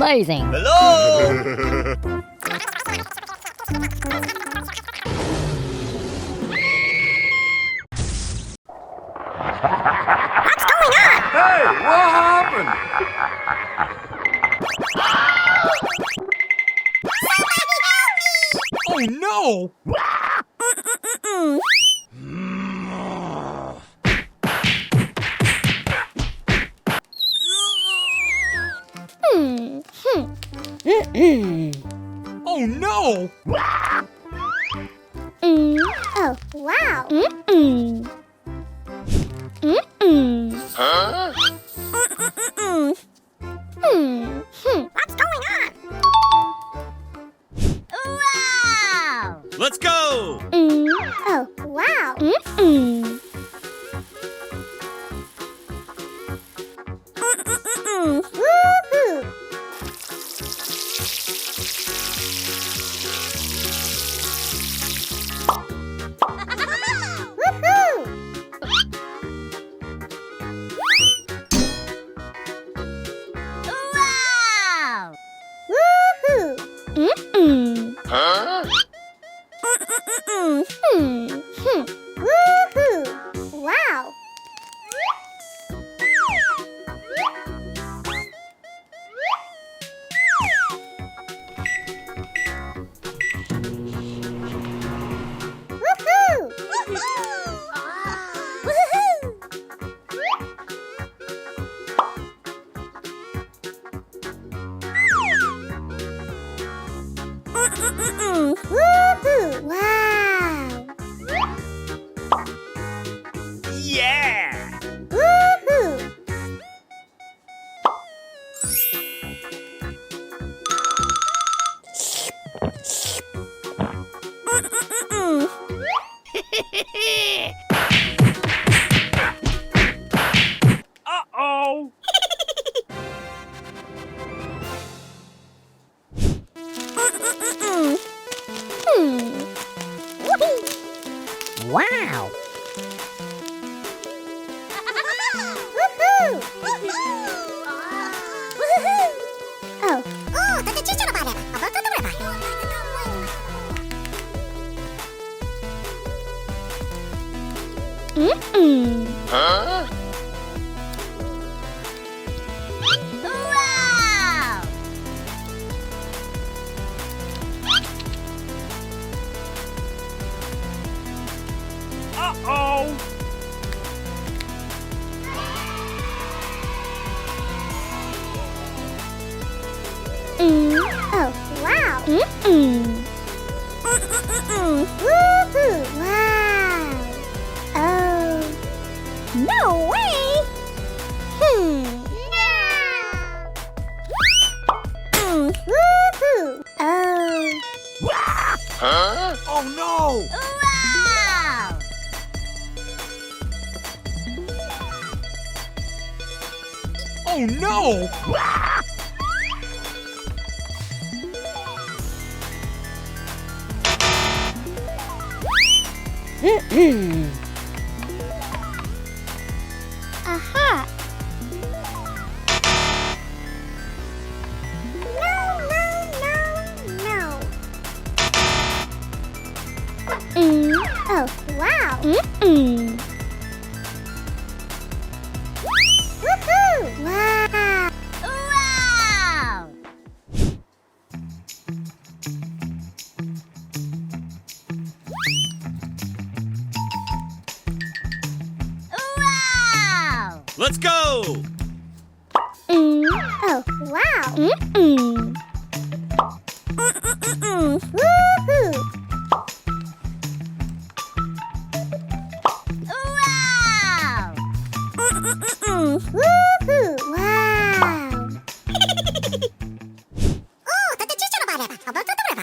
amazing. Hello. Hey, what happened? Oh no! Oh no! Oh, wow. Huh? What's going on? Wow! Let's go. Oh, wow. Woohoo! Woohoo! Wow! Woohoo! Huh? Woohoo! Wow! Woohoo! Woohoo! Woohoo! Wow! Yeah. Woohoo! Uh-oh! Wow. Woohoo! Woohoo! Oh. 근데 진짜로 말해봐. 아빠 또 Huh? Wow! Uh-oh! Oh, wow. Woohoo! Wow! Oh. No way! Woohoo! Oh. Huh? Oh no! Wow! Oh no! Aha! No. Oh, wow. Woohoo! Wow! Wow! Wow! Let's go. Oh, wow. Woohoo! Wow! Woohoo! Wow! 근데 진짜로 말해봐. 아빠 또 말해봐.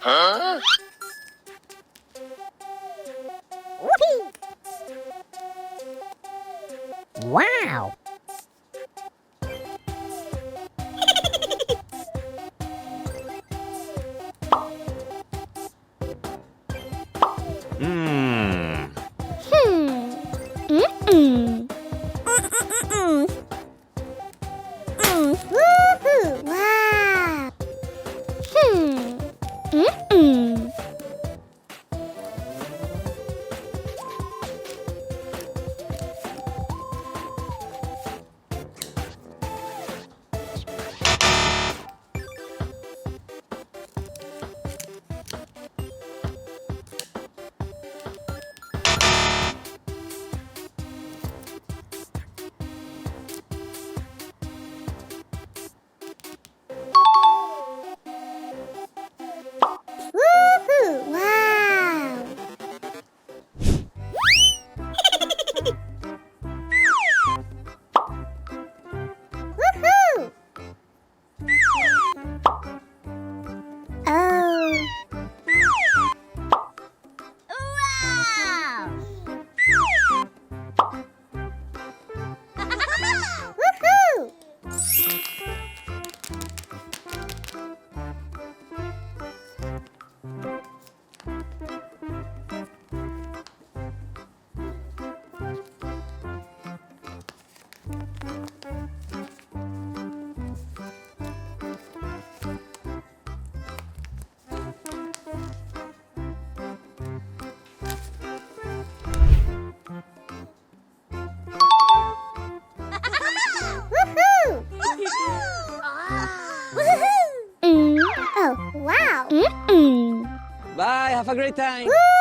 Huh? Wow. Woohoo! Wow! Mm-mm. Woohoo! Wow! Woohoo! Oh! Wow! Woohoo! Woohoo! Woohoo! Oh, wow! Bye, have a great time. Woo!